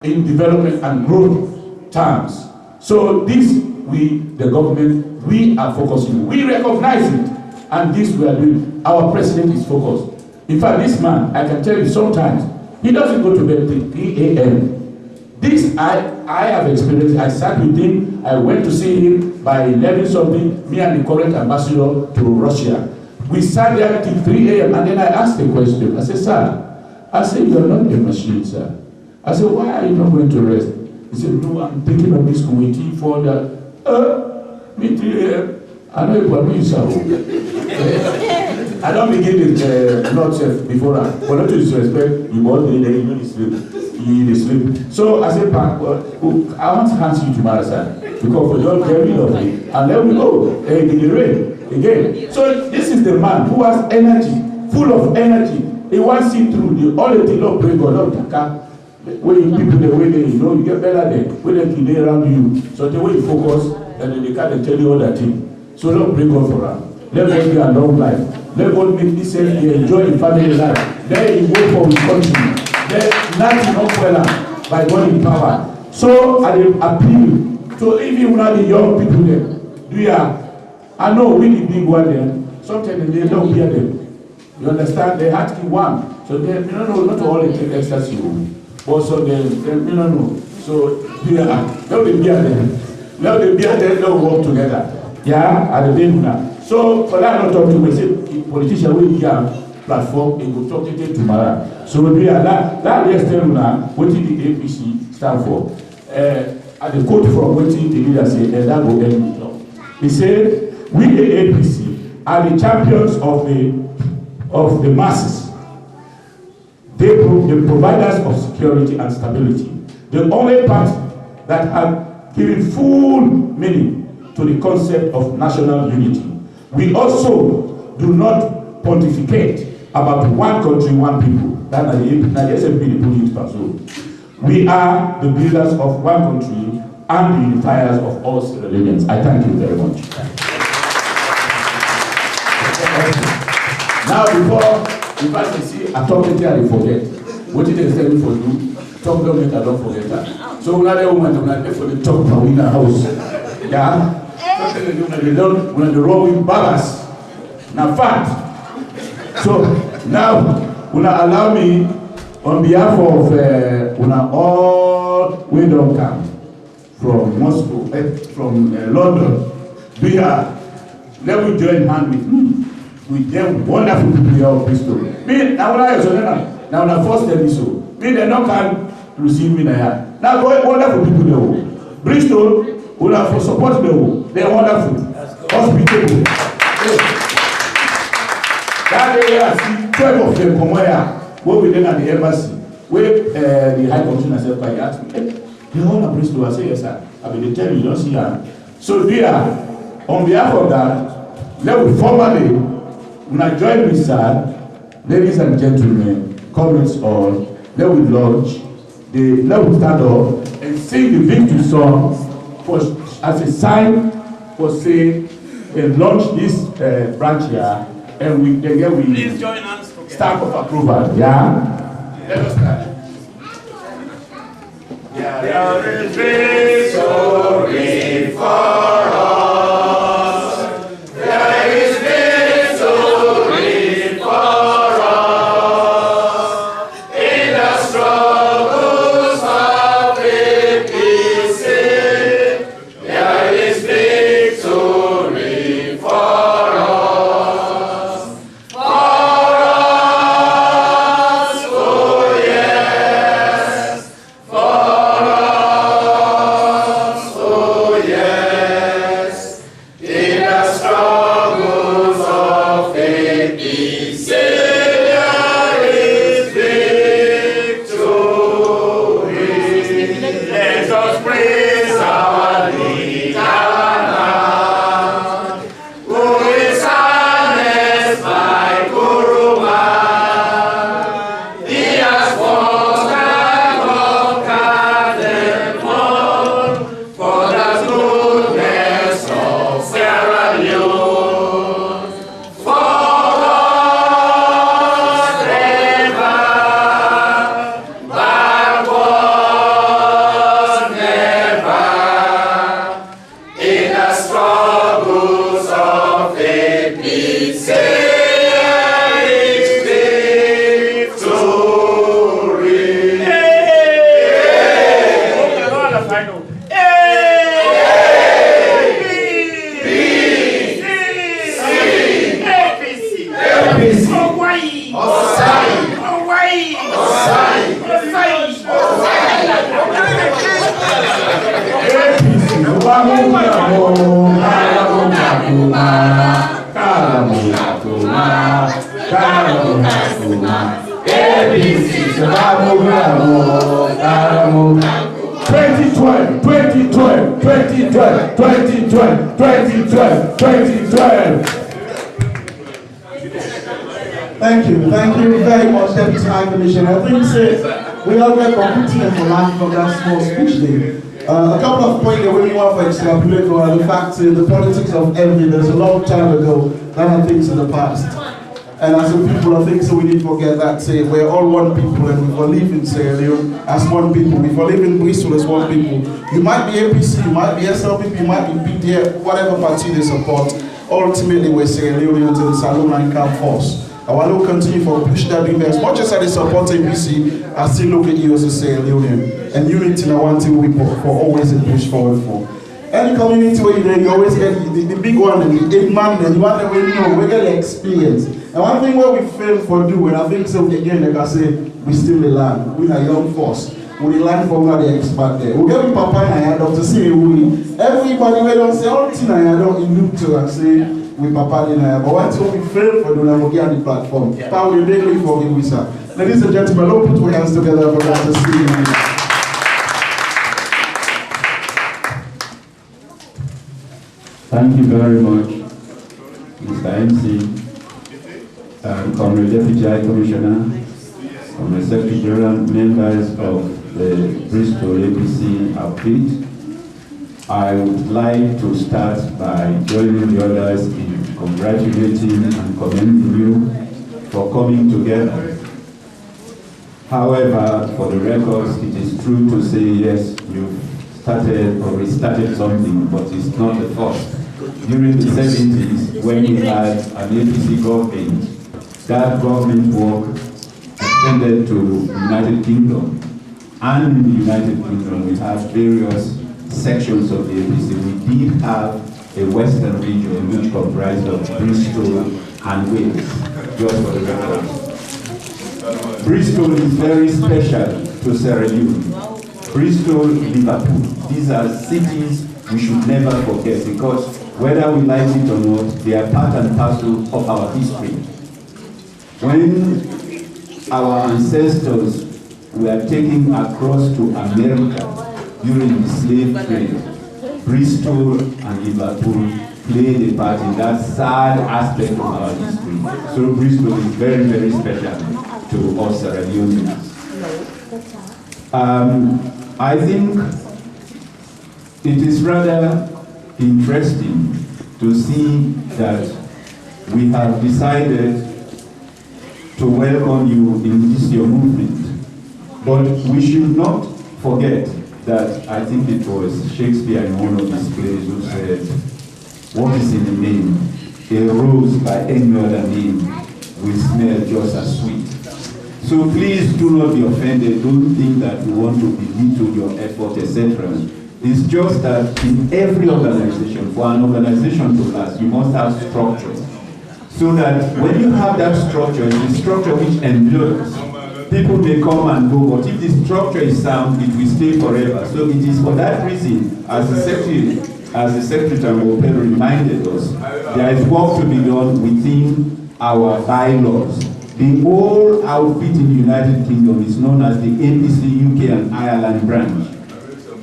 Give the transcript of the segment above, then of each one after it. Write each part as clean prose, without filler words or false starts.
in development and growth terms. So this, we, the government, we are focusing. We recognize it, and this we are doing. Our president is focused. In fact, this man, I can tell you sometimes, he doesn't go to bed till 3 a.m. This, I have experienced. I sat with him, I went to see him by 11 something, me and the current ambassador to Russia. We sat there till 3 a.m. and then I asked a question. I said, sir, I said, you're not a machine, sir. I said, why are you not going to rest? He said, no, I'm thinking of this committee for that. Me 3 a.m. I know you want me, sir. I don't begin it not before that. But not to disrespect, you want to you know sleep. You sleep. So I said, I want to hand you to my side. Because for your carry of me. And then we go. In the rain again. So this is the man who has energy, full of energy. He wants it through all the things of break or not. When people the way they you get better there, when they can lay around you. So the way you focus, and they can't tell you all that thing. So don't break up for them. Let God be a long life. Let God make this sense he enjoy the family life. Then he work for his country. Then nothing not well by God in power. So I appeal to even one of the young people there. I know we the big one there. Sometimes they don't hear them. You understand? They have to one. So they don't know not all the take ecstasy. Also, they don't know. So, let them be there. Let them be there, they'll work together. Yeah, at the day now. So, for that, not talk to me, say, politician will be a platform, and will talk to them tomorrow. So, we are that yesterday now, what did the APC stand for? At the quote from what the leader said, and that will end it up. He said, we, the APC, are the champions of the masses. They the providers of security and stability. The only party that have given full meaning to the concept of national unity. We also do not pontificate about one country, one people. That is the SMP, the police person. We are the builders of one country and the unifiers of all Sierra Leoneans. I thank you very much. Now, if I see a talk here, I forget. What did they say for you? Talk government, I don't forget that. So another woman, I'm going for the talk now in the house. Yeah? They don't, when they roll with balance. Now, fact. So now, allow me, on behalf of all we don't come from Moscow, from London, we are, let me join hand with me. With them wonderful people here of Bristol. Me, now when I first tell you so, me they not can receive me there. Now wonderful people there. Bristol will have for support them. They are wonderful. Hospitable. That day I see 12 of them from where we then at the embassy, where the High Commissioner said, "By asked me, they all are Bristol." I say, "Yes, sir." I mean, they tell you don't see her. So we are on behalf of that. Let me formally, when I join me, sir, ladies and gentlemen, comments on, let we launch, let we stand up and sing the victory song as a sign for saying and launch this branch here, and we please join hands together. Stamp of approval. Yeah? Let us start. Yeah, there is victory for us. APC, 2012, 2012, 2012, 2012, 2012, 2012. Thank you very much, Deputy High Commissioner. I think we all get competent for land from that small speech there. A couple of points that we want to extrapolate on the fact that the politics of evidence a long time ago that are things in the past. And as a people, I think so we need to forget that we're all one people and we believe in Sierra Leone as one people. We believe in Bristol as one people. You might be APC, you might be SLP, you might be PDF, whatever party they support. Ultimately, we're Sierra Leoneans and the Salon Camp Force. I want to continue for push that in there. As much as I support APC, I still look at you as a Sierra Leonean. And unity is one thing we for always a push forward for. Any community where you're there, you always get the big one and the 8 man, and you want to know, we get the experience. And one thing where we fail for do, and I think so again, like I say, we still the land. We're a young force. We learn from what the expert there. We get with Papa and I don't see who everybody we don't say all thing I don't look to and say we Papa and I. But once we fail for doing, we get on the platform. How we make it for him, sir. Ladies and gentlemen, let's put our hands together for that to see. Thank you very much, Mr. MC, Comrade Deputy High Commissioner, Comrade Secretary General, members of the Bristol APC outfit. I would like to start by joining the others in congratulating and commending you for coming together. However, for the records, it is true to say, yes, you've started or restarted something, but it's not the first. During the 70s, when we had an APC government, that government work extended to the United Kingdom. And in the United Kingdom, we have various sections of the APC. We did have a western region which comprised of Bristol and Wales, just for the record. Bristol is very special to Sierra Leone. Bristol, Liverpool, these are cities we should never forget because whether we like it or not, they are part and parcel of our history. When our ancestors were taken across to America during the slave trade, Bristol and Liverpool played a part in that sad aspect of our history. So Bristol is very, very special to us Sierra Leoneans. I think it is rather interesting to see that we have decided to welcome you in this your movement. But we should not forget that I think it was Shakespeare in one of his plays who said, what is in the name? A rose by any other name will smell just as sweet. So please do not be offended. Don't think that we want to belittle your effort, etc. It's just that in every organization, for an organization to last, you must have structure. So that when you have that structure, it's the structure which endures. People may come and go, but if the structure is sound, it will stay forever. So it is for that reason, as the Secretary General reminded us, there is work to be done within our bylaws. The whole outfit in the United Kingdom is known as the APC UK and Ireland branch.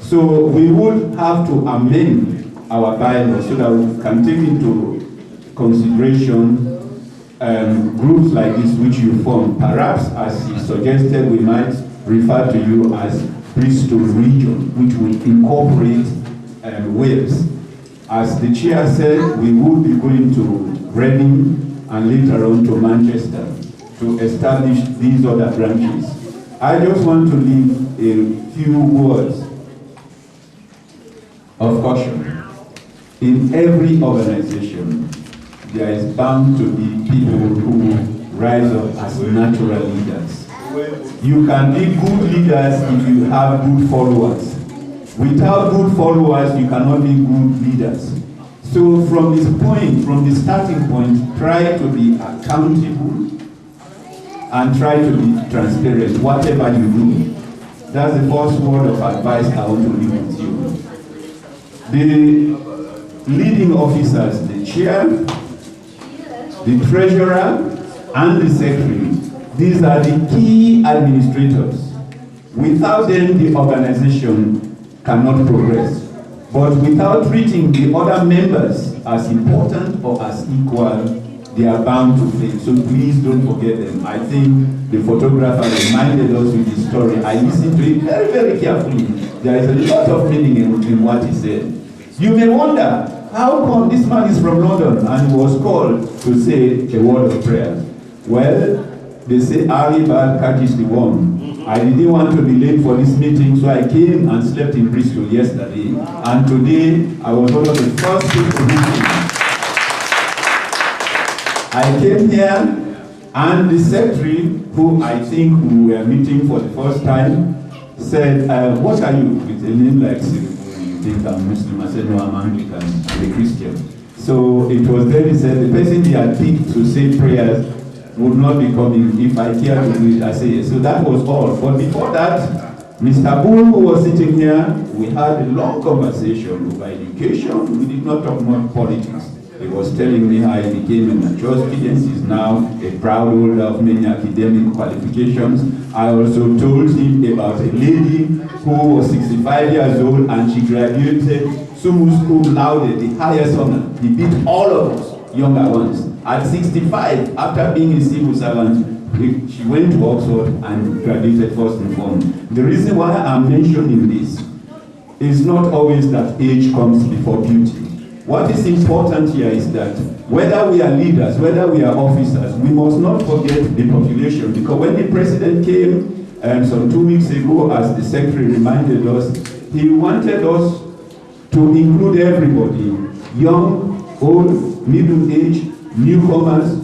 So we would have to amend our bylaws so that we can take into consideration groups like this which you form. Perhaps, as he suggested, we might refer to you as Bristol region, which will incorporate Wales. As the chair said, we will be going to Reading and later on to Manchester to establish these other branches. I just want to leave a few words of caution. In every organization, there is bound to be people who rise up as natural leaders. You can be good leaders if you have good followers. Without good followers, you cannot be good leaders. So from this point, from the starting point, try to be accountable and try to be transparent, whatever you do. That's the first word of advice I want to leave with you. The leading officers, the chair, the treasurer, and the secretary, these are the key administrators. Without them, the organization cannot progress. But without treating the other members as important or as equal, they are bound to fail. So please don't forget them. I think the photographer reminded us with his story. I listened to it very, very carefully. There is a lot of meaning in what he said. You may wonder, how come this man is from London and he was called to say a word of prayer? Well, they say early bird catches the worm. I didn't want to be late for this meeting, so I came and slept in Bristol yesterday. And today, I was one of the first people who came. I came here, and the secretary, who I think we were meeting for the first time, said, what are you? With a name like Siribu, you think I'm Muslim? I said, no, I'm Anglican, I'm a Christian. So it was then he said, the person he had picked to say prayers would not be coming. If I care to do it, I say yes. So that was all. But before that, Mr. Bull, who was sitting here, we had a long conversation over education. We did not talk about politics. He was telling me how he became a mature student. He's now a proud holder of many academic qualifications. I also told him about a lady who was 65 years old and she graduated summa cum laude, the highest honor. He beat all of us, younger ones. At 65, after being a civil servant, she went to Oxford and graduated first in form. The reason why I'm mentioning this is not always that age comes before beauty. What is important here is that whether we are leaders, whether we are officers, we must not forget the population, because when the president came some 2 weeks ago, as the secretary reminded us, he wanted us to include everybody, young, old, middle-aged, newcomers,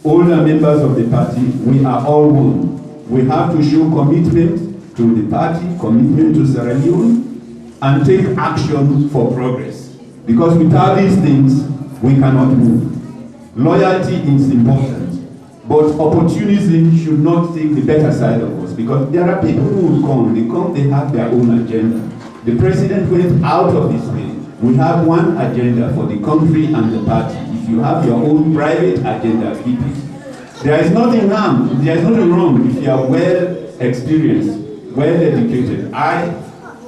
older members of the party. We are all one. We have to show commitment to the party, commitment to Sierra Leone, and take action for progress. Because without these things, we cannot move. Loyalty is important, but opportunism should not take the better side of us, because there are people who will come, they have their own agenda. The president went out of his way. We have one agenda for the country and the party. If you have your own private agenda, keep it. There is nothing wrong if you are well experienced, well educated. I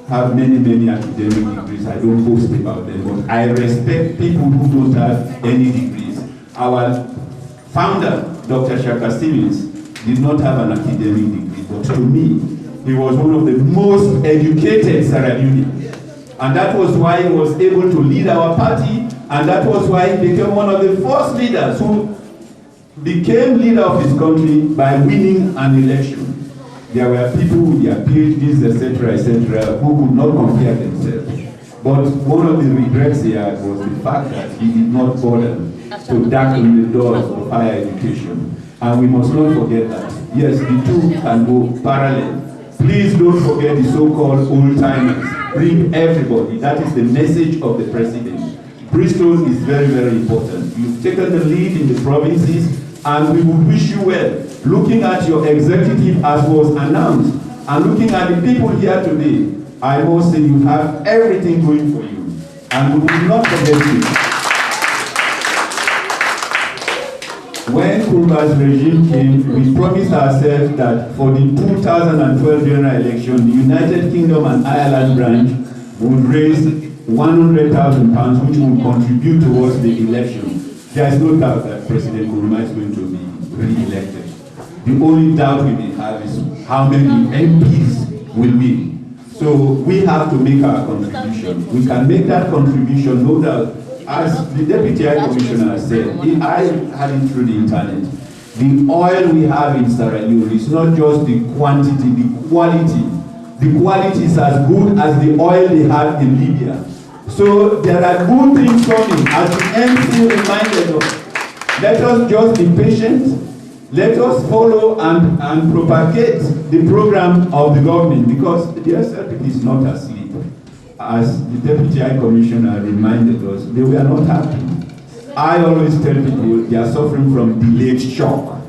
have many academic degrees. I don't boast about them, but I respect people who don't have any degrees. Our founder, Dr. Shaka Stevens, did not have an academic degree, but to me, he was one of the most educated Sierra Leoneans. And that was why he was able to lead our party, and that was why he became one of the first leaders who became leader of his country by winning an election. There were people with their PhDs, etc., who could not compare themselves. But one of the regrets he had was the fact that he did not bother to darken the doors of higher education. And we must not forget that. Yes, the two can go parallel. Please don't forget the so-called old-timers. Bring everybody. That is the message of the president. Bristol is very important. You've taken the lead in the provinces, and we would wish you well. Looking at your executive as was announced, and looking at the people here today, I must say you have everything going for you. And we will not forget you. When Koroma's regime came, we promised ourselves that for the 2012 general election, the United Kingdom and Ireland branch would raise £100,000, which will contribute towards the election. There is no doubt that President Koroma is going to be re-elected. The only doubt we may have is how many MPs will win. So we have to make our contribution. We can make that contribution, no doubt. As the Deputy High Commissioner said, I had it through the internet. The oil we have in Sierra Leone is not just the quantity, the quality. The quality is as good as the oil they have in Libya. So there are good things coming, as the MC reminded us. Let us just be patient. Let us follow and propagate the program of the government, because the SLP is not asleep. As the Deputy High Commissioner reminded us, they were not happy. I always tell people they are suffering from delayed shock.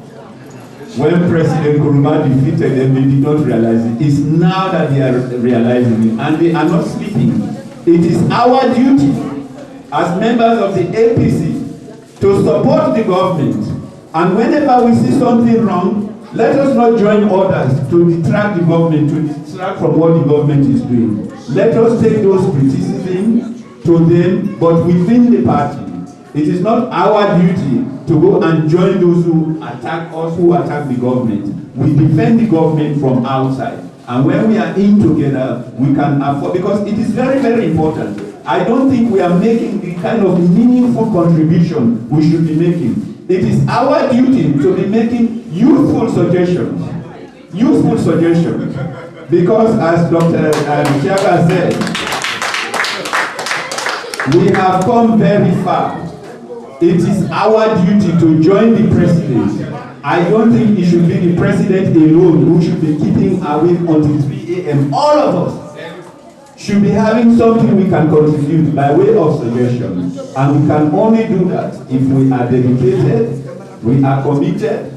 When President Koroma defeated them, they did not realize it. It's now that they are realizing it, and they are not sleeping. It is our duty as members of the APC to support the government, and whenever we see something wrong, let us not join others to detract the government, to distract from what the government is doing. Let us take those criticisms to them, but within the party. It is not our duty to go and join those who attack us, who attack the government. We defend the government from outside. And when we are in together, we can afford, because it is very, very important. I don't think we are making the kind of meaningful contribution we should be making. It is our duty to be making useful suggestions. Useful suggestions. Because as Dr. Chiaga said, we have come very far. It is our duty to join the president. I don't think it should be the president alone who should be keeping awake until 3 a.m. All of us should be having something we can contribute by way of suggestion. And we can only do that if we are dedicated, we are committed,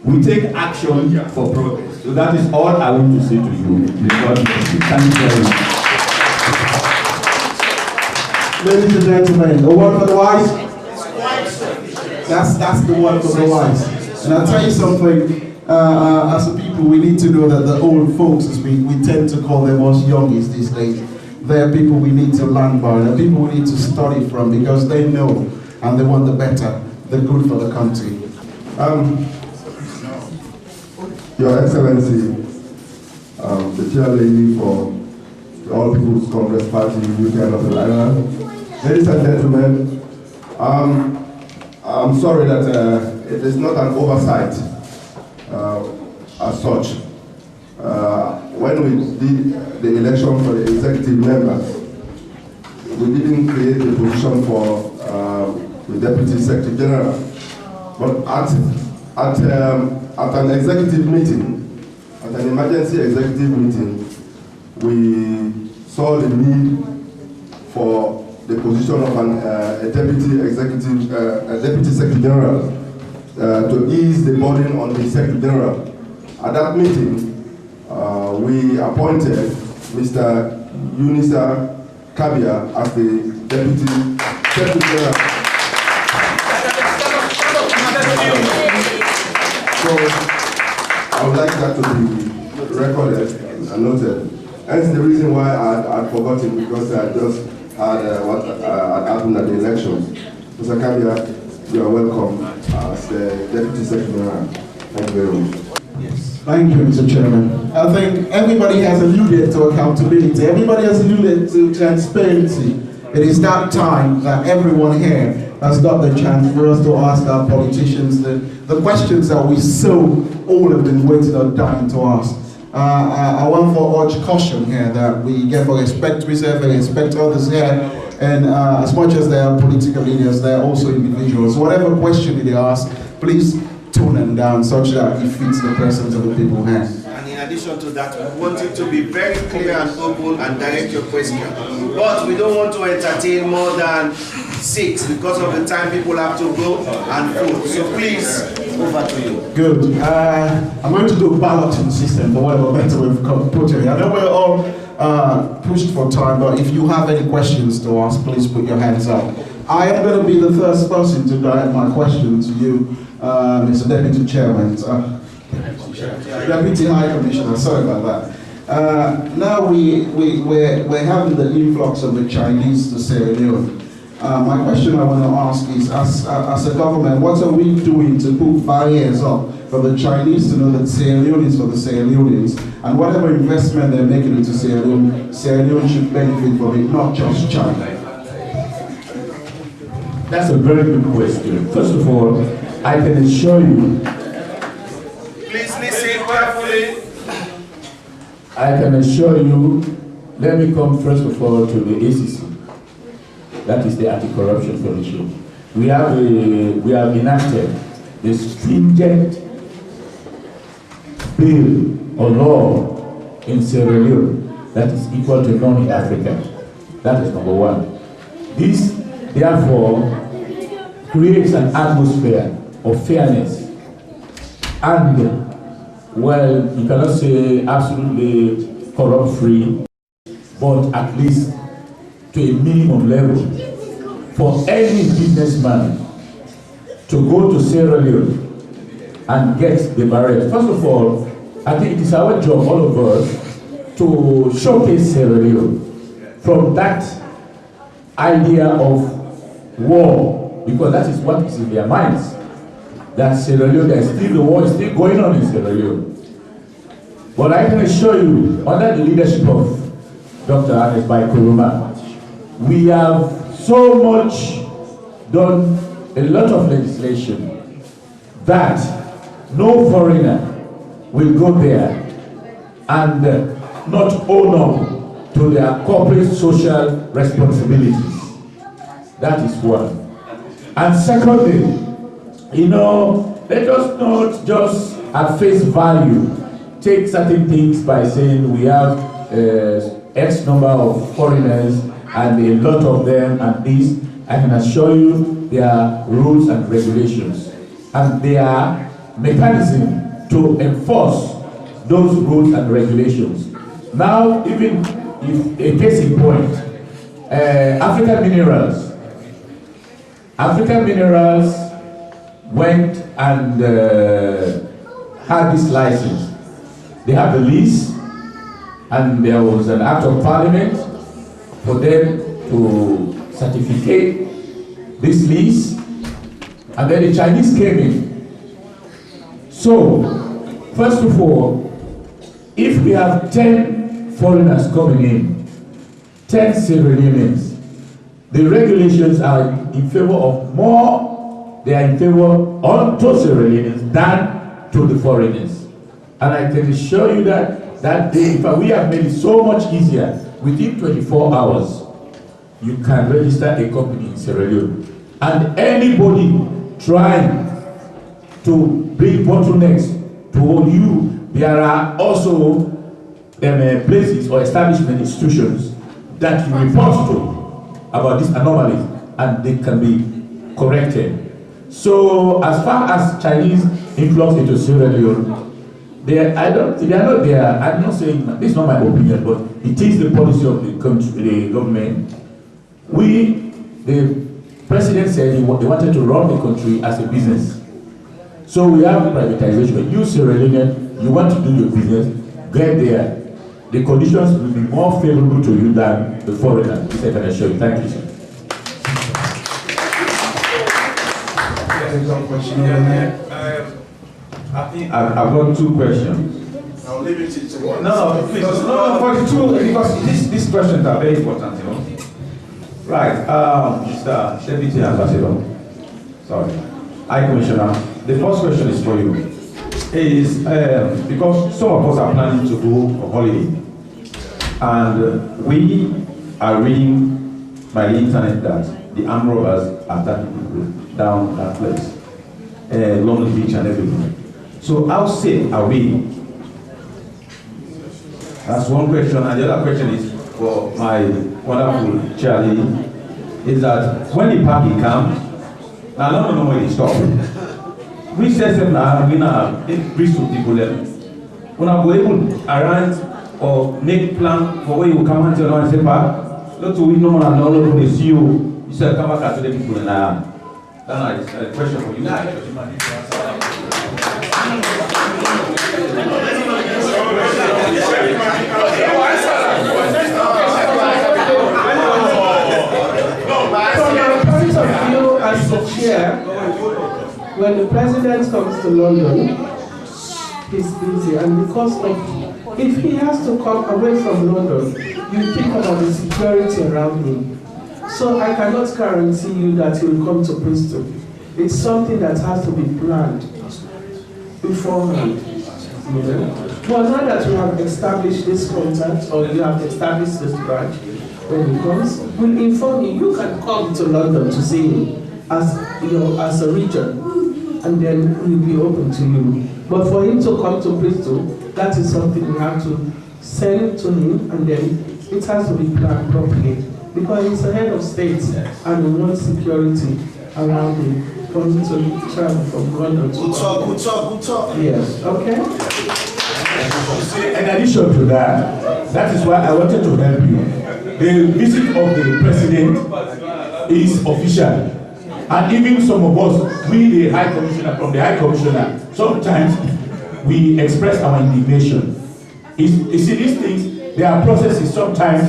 we take action for progress. So that is all I want to say to you. Thank you very much. Ladies and gentlemen, a word for the wise. That's the word for the wise. And I'll tell you something, as a people, we need to know that the old folks, as we tend to call them us youngies these days, they're people we need to learn by, they're people we need to study from, because they know and they want the better, the good for the country. Your Excellency, the Chair Lady for the All People's Congress Party, UK North Carolina, ladies and gentlemen, I'm sorry that it is not an oversight as such. When we did the election for the executive members, we didn't create the position for the Deputy Secretary General. But at an executive meeting, at an emergency executive meeting, we saw the need for the position of a Deputy Secretary General to ease the burden on the Secretary General. At that meeting, we appointed Mr. Unisa Kabia as the Deputy Secretary General. So I would like that to be recorded and noted. Hence the reason why I'd forgotten, because I just had what had happened at the elections. Mr. Kabia, you are welcome as the Deputy Secretary General. Thank you very much. Yes. Thank you, Mr. Chairman. I think everybody has alluded to accountability. Everybody has alluded to transparency. It is that time that everyone here has got the chance for us to ask our politicians the questions that we so all have been waiting or dying to ask. I want to urge caution here that we get for respect reserve and respect others here, and as much as they are political leaders, they are also individuals. Whatever question they ask, please tone them down such that it fits the presence of the people here. And in addition to that, we want you to be very clear and open and direct your question. But we don't want to entertain more than 6 because of the time people have to go and food. So please, over to you. Good. I'm going to do a balloting system for whatever better we've put here. I know we're all pushed for time, but if you have any questions to ask, please put your hands up. I am going to be the first person to direct my question to you, Mr. Deputy Chairman. Deputy High Commissioner, sorry about that. Now we're having the influx of the Chinese to Sierra Leone. My question I want to ask is, as a government, what are we doing to put barriers up for the Chinese to know that Sierra Leone is for the Sierra Leoneans, and whatever investment they're making into Sierra Leone should benefit from it, not just China? That's a very good question. First of all, I can assure you. Please listen carefully. I can assure you, let me come first of all to the ACC. That is the Anti-Corruption Commission. We have enacted the stringent bill or law in Sierra Leone that is equal to none in Africa. That is number one. This, therefore, creates an atmosphere of fairness. And, well, you cannot say absolutely corrupt-free, but at least to a minimum level for any businessman to go to Sierra Leone and get the barrette. First of all, I think it is our job, all of us, to showcase Sierra Leone from that idea of war, because that is what is in their minds. That Sierra Leone, the war is still going on in Sierra Leone. But I can assure you, under the leadership of Dr. Ernest by Koroma, we have so much done, a lot of legislation, that no foreigner will go there and not own up to their corporate social responsibilities. That is one. And secondly, let us not just at face value take certain things by saying we have X number of foreigners and a lot of them and this. I can assure you there are rules and regulations, and there are mechanisms to enforce those rules and regulations. Now, even if a case in point, African Minerals went and had this license. They have the lease, and there was an act of parliament for them to certificate this lease, and then the Chinese came in. So, first of all, if we have 10 foreigners coming in, 10 Sierra Leoneans, the regulations are in favor of more, they are in favor of those Sierra Leoneans than to the foreigners. And I can assure you that that day, in fact, we have made it so much easier. Within 24 hours, you can register a company in Sierra Leone. And anybody trying to bring bottlenecks to you, there are also places or establishment institutions that you report to about these anomalies, and they can be corrected. So as far as Chinese influx into Sierra Leone, they are not there. I'm not saying, this is not my opinion, but it is the policy of the country, the government. The president said they wanted to run the country as a business. So we have privatization. You Sierra Leonean, you want to do your business, get there. The conditions will be more favorable to you than the foreigner. This I can assure you. Thank you, sir. I think I've got two questions. I'll leave it to one. No, please. No, for the two, because these questions are very important, Right, Mr. Deputy Ambassador. Sorry. High Commissioner. The first question is for you. Is because some of us are planning to go on holiday, and we are reading by the internet that the armed robbers are attacking people down that place, along the beach and everything. So how safe are we? That's one question. And the other question is for my wonderful Charlie, is that when the party comes, I don't know when it stops. We say them now, we now in Bristol people then. When I go able around or make plan for where you come and tell and say, "Pa, not to we know and not to the see you." You say come back to the people and that's a question for you. As the chair, when the president comes to London, he's busy, and because of, if he has to come away from London, you think about the security around him. So I cannot guarantee you that he will come to Bristol. It's something that has to be planned beforehand. Well, now that we have established this contact, or you have established this branch, when he comes, we'll inform you. You can come to London to see him as as a region, and then we'll be open to you. But for him to come to Bristol, that is something we have to send to him, and then it has to be planned properly, because he's a head of state and we want security around him for him to travel from London to Good talk. Yes, okay? In addition to that, that is why I wanted to help you. the visit of the president is official. And even some of us, we the High Commissioner, from the High Commissioner, sometimes we express our indignation. You see, these things, there are processes sometimes,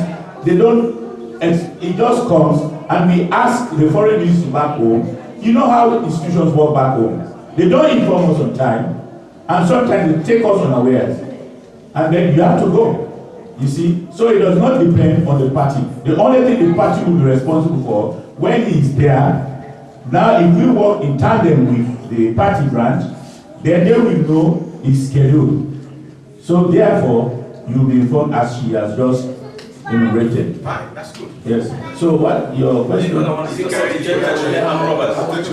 they don't, it just comes, and we ask the foreign ministry back home, you know how institutions work back home. They don't inform us on time, and sometimes they take us unawares. And then you have to go, you see. So it does not depend on the party. The only thing the party will be responsible for, when he's there, now if we work in tandem with the party branch, then they will know his schedule. So therefore, you'll be informed as she has just enumerated. Fine, that's good. Yes. So what your question?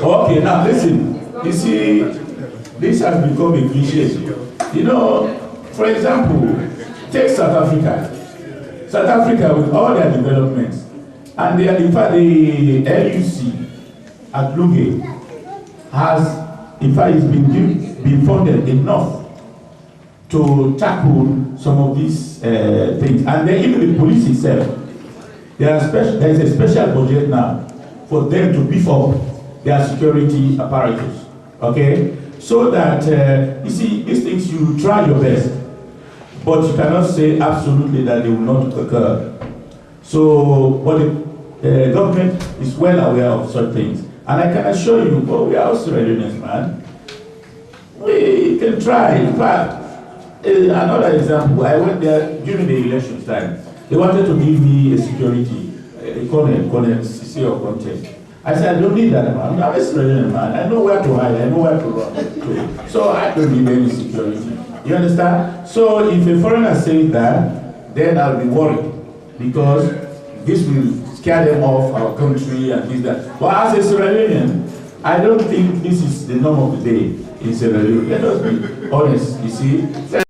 Okay, now listen. You see, this has become a cliche. You know, for example, take South Africa. South Africa with all their developments, and they are, in fact, the LUC at Luge has, in fact, it's been funded enough to tackle some of these things. And then even the police itself, there is a special budget now for them to beef up their security apparatus. Okay? So that, you see, these things you try your best, but you cannot say absolutely that they will not occur. So, but the government is well aware of such things. And I can assure you, oh, we are also Sierra Leoneans, man. We can try. In fact, another example, I went there during the election time. They wanted to give me a security, a CC or content. I said, I don't need that, man. I'm a Sierra Leonean, man. I know where to hide, I know where to run to. So I don't need any security. You understand? So if a foreigner says that, then I'll be worried, because this will scare them off our country and this, that. But as a Sierra Leonean, I don't think this is the norm of the day in Sierra Leone. Let us be honest, you see.